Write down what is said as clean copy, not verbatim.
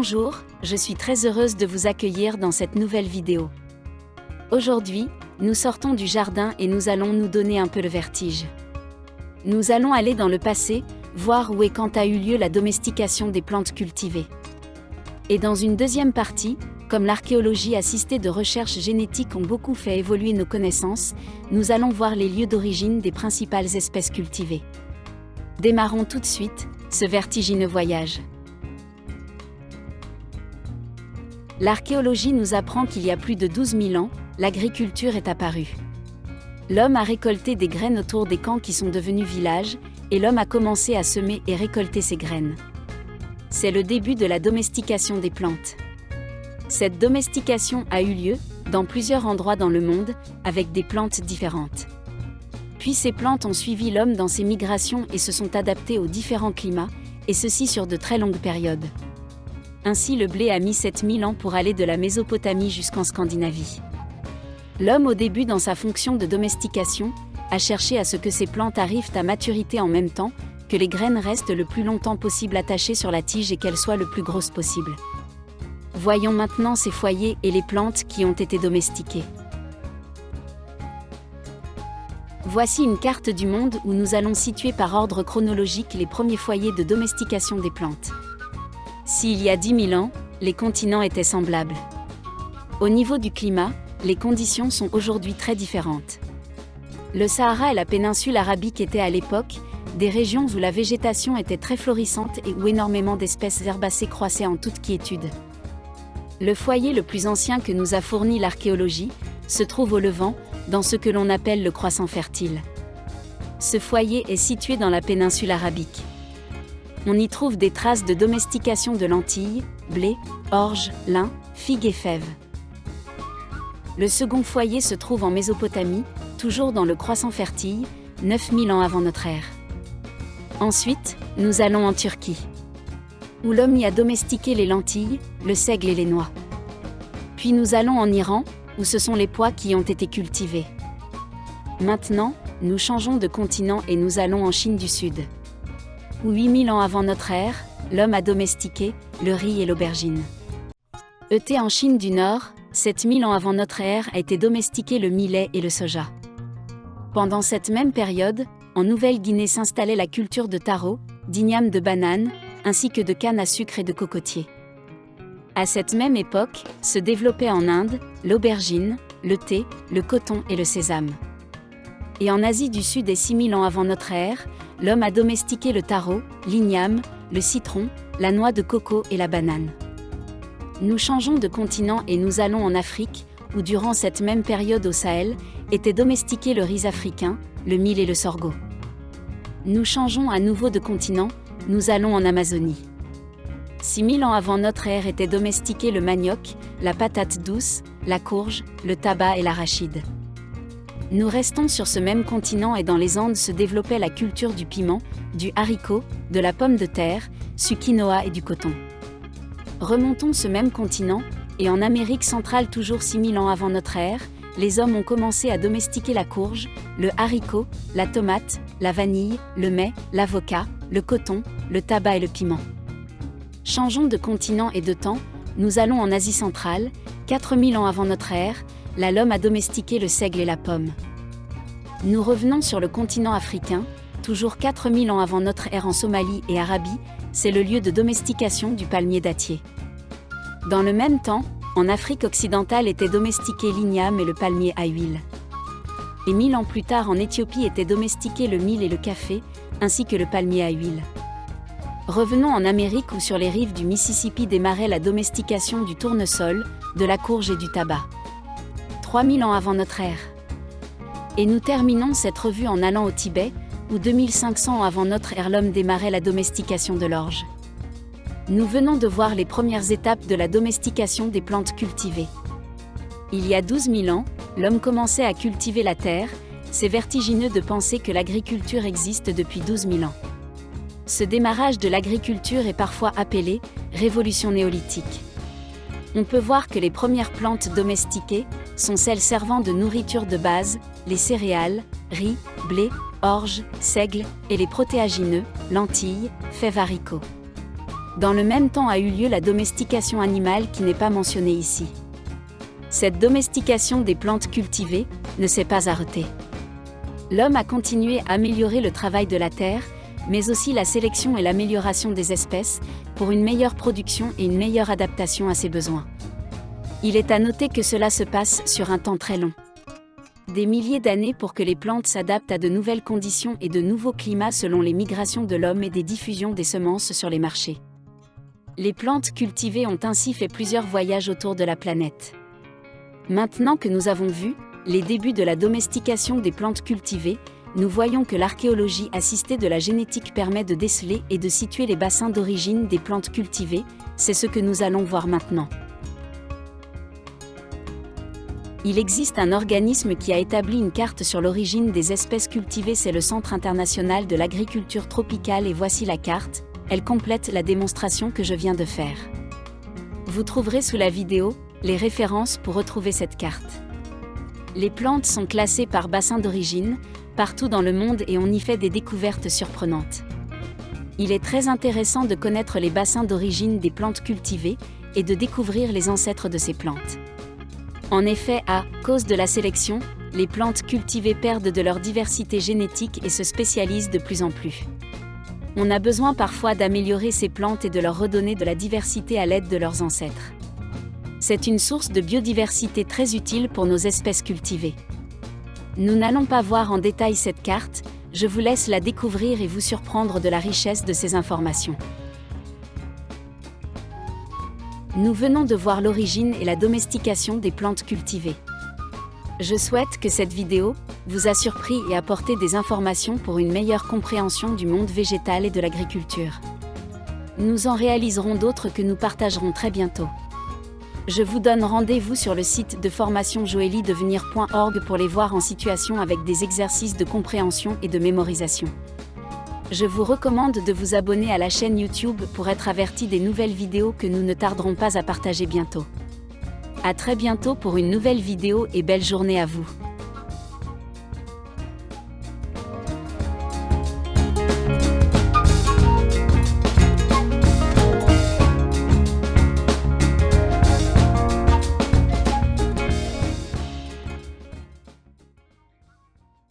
Bonjour, je suis très heureuse de vous accueillir dans cette nouvelle vidéo. Aujourd'hui, nous sortons du jardin et nous allons nous donner un peu le vertige. Nous allons aller dans le passé, voir où et quand a eu lieu la domestication des plantes cultivées. Et dans une deuxième partie, comme l'archéologie assistée de recherches génétiques ont beaucoup fait évoluer nos connaissances, nous allons voir les lieux d'origine des principales espèces cultivées. Démarrons tout de suite ce vertigineux voyage. L'archéologie nous apprend qu'il y a plus de 12 000 ans, l'agriculture est apparue. L'homme a récolté des graines autour des camps qui sont devenus villages, et l'homme a commencé à semer et récolter ces graines. C'est le début de la domestication des plantes. Cette domestication a eu lieu, dans plusieurs endroits dans le monde, avec des plantes différentes. Puis ces plantes ont suivi l'homme dans ses migrations et se sont adaptées aux différents climats, et ceci sur de très longues périodes. Ainsi le blé a mis 7000 ans pour aller de la Mésopotamie jusqu'en Scandinavie. L'homme au début dans sa fonction de domestication, a cherché à ce que ces plantes arrivent à maturité en même temps, que les graines restent le plus longtemps possible attachées sur la tige et qu'elles soient le plus grosses possible. Voyons maintenant ces foyers et les plantes qui ont été domestiquées. Voici une carte du monde où nous allons situer par ordre chronologique les premiers foyers de domestication des plantes. S'il y a 10 000 ans, les continents étaient semblables. Au niveau du climat, les conditions sont aujourd'hui très différentes. Le Sahara et la péninsule arabique étaient à l'époque des régions où la végétation était très florissante et où énormément d'espèces herbacées croissaient en toute quiétude. Le foyer le plus ancien que nous a fourni l'archéologie se trouve au Levant, dans ce que l'on appelle le croissant fertile. Ce foyer est situé dans la péninsule arabique. On y trouve des traces de domestication de lentilles, blé, orge, lin, figues et fèves. Le second foyer se trouve en Mésopotamie, toujours dans le croissant fertile, 9000 ans avant notre ère. Ensuite, nous allons en Turquie, où l'homme y a domestiqué les lentilles, le seigle et les noix. Puis nous allons en Iran, où ce sont les pois qui ont été cultivés. Maintenant, nous changeons de continent et nous allons en Chine du Sud, où 8000 ans avant notre ère, l'homme a domestiqué le riz et l'aubergine. En Chine du Nord, 7000 ans avant notre ère a été domestiqué le millet et le soja. Pendant cette même période, en Nouvelle-Guinée s'installait la culture de taro, d'igname de banane, ainsi que de canne à sucre et de cocotier. À cette même époque, se développaient en Inde, l'aubergine, le thé, le coton et le sésame. Et en Asie du Sud et 6000 ans avant notre ère, l'homme a domestiqué le taro, l'igname, le citron, la noix de coco et la banane. Nous changeons de continent et nous allons en Afrique, où durant cette même période au Sahel, était domestiqué le riz africain, le mil et le sorgho. Nous changeons à nouveau de continent, nous allons en Amazonie. 6000 ans avant notre ère était domestiqué le manioc, la patate douce, la courge, le tabac et l'arachide. Nous restons sur ce même continent et dans les Andes se développait la culture du piment, du haricot, de la pomme de terre, du quinoa et du coton. Remontons ce même continent, et en Amérique centrale toujours 6000 ans avant notre ère, les hommes ont commencé à domestiquer la courge, le haricot, la tomate, la vanille, le mai, l'avocat, le coton, le tabac et le piment. Changeons de continent et de temps, nous allons en Asie centrale, 4000 ans avant notre ère, là l'homme a domestiqué le seigle et la pomme. Nous revenons sur le continent africain, toujours 4000 ans avant notre ère en Somalie et Arabie, c'est le lieu de domestication du palmier dattier. Dans le même temps, en Afrique occidentale était domestiqué l'igname et le palmier à huile. Et 1000 ans plus tard en Éthiopie était domestiqué le mil et le café, ainsi que le palmier à huile. Revenons en Amérique où sur les rives du Mississippi démarrait la domestication du tournesol, de la courge et du tabac. 3000 ans avant notre ère. Et nous terminons cette revue en allant au Tibet, où 2500 ans avant notre ère l'homme démarrait la domestication de l'orge. Nous venons de voir les premières étapes de la domestication des plantes cultivées. Il y a 12 000 ans, l'homme commençait à cultiver la terre, c'est vertigineux de penser que l'agriculture existe depuis 12 000 ans. Ce démarrage de l'agriculture est parfois appelé « révolution néolithique ». On peut voir que les premières plantes domestiquées sont celles servant de nourriture de base, les céréales, riz, blé, orge, seigle, et les protéagineux, lentilles, fèves haricots. Dans le même temps a eu lieu la domestication animale qui n'est pas mentionnée ici. Cette domestication des plantes cultivées ne s'est pas arrêtée. L'homme a continué à améliorer le travail de la terre, mais aussi la sélection et l'amélioration des espèces, pour une meilleure production et une meilleure adaptation à ses besoins. Il est à noter que cela se passe sur un temps très long. Des milliers d'années pour que les plantes s'adaptent à de nouvelles conditions et de nouveaux climats selon les migrations de l'homme et des diffusions des semences sur les marchés. Les plantes cultivées ont ainsi fait plusieurs voyages autour de la planète. Maintenant que nous avons vu les débuts de la domestication des plantes cultivées, nous voyons que l'archéologie assistée de la génétique permet de déceler et de situer les bassins d'origine des plantes cultivées, c'est ce que nous allons voir maintenant. Il existe un organisme qui a établi une carte sur l'origine des espèces cultivées, c'est le Centre international de l'agriculture tropicale et voici la carte, elle complète la démonstration que je viens de faire. Vous trouverez sous la vidéo les références pour retrouver cette carte. Les plantes sont classées par bassin d'origine, partout dans le monde et on y fait des découvertes surprenantes. Il est très intéressant de connaître les bassins d'origine des plantes cultivées et de découvrir les ancêtres de ces plantes. En effet, à cause de la sélection, les plantes cultivées perdent de leur diversité génétique et se spécialisent de plus en plus. On a besoin parfois d'améliorer ces plantes et de leur redonner de la diversité à l'aide de leurs ancêtres. C'est une source de biodiversité très utile pour nos espèces cultivées. Nous n'allons pas voir en détail cette carte, je vous laisse la découvrir et vous surprendre de la richesse de ces informations. Nous venons de voir l'origine et la domestication des plantes cultivées. Je souhaite que cette vidéo vous a surpris et apporté des informations pour une meilleure compréhension du monde végétal et de l'agriculture. Nous en réaliserons d'autres que nous partagerons très bientôt. Je vous donne rendez-vous sur le site de formation joeliedevenir.org pour les voir en situation avec des exercices de compréhension et de mémorisation. Je vous recommande de vous abonner à la chaîne YouTube pour être averti des nouvelles vidéos que nous ne tarderons pas à partager bientôt. À très bientôt pour une nouvelle vidéo et belle journée à vous.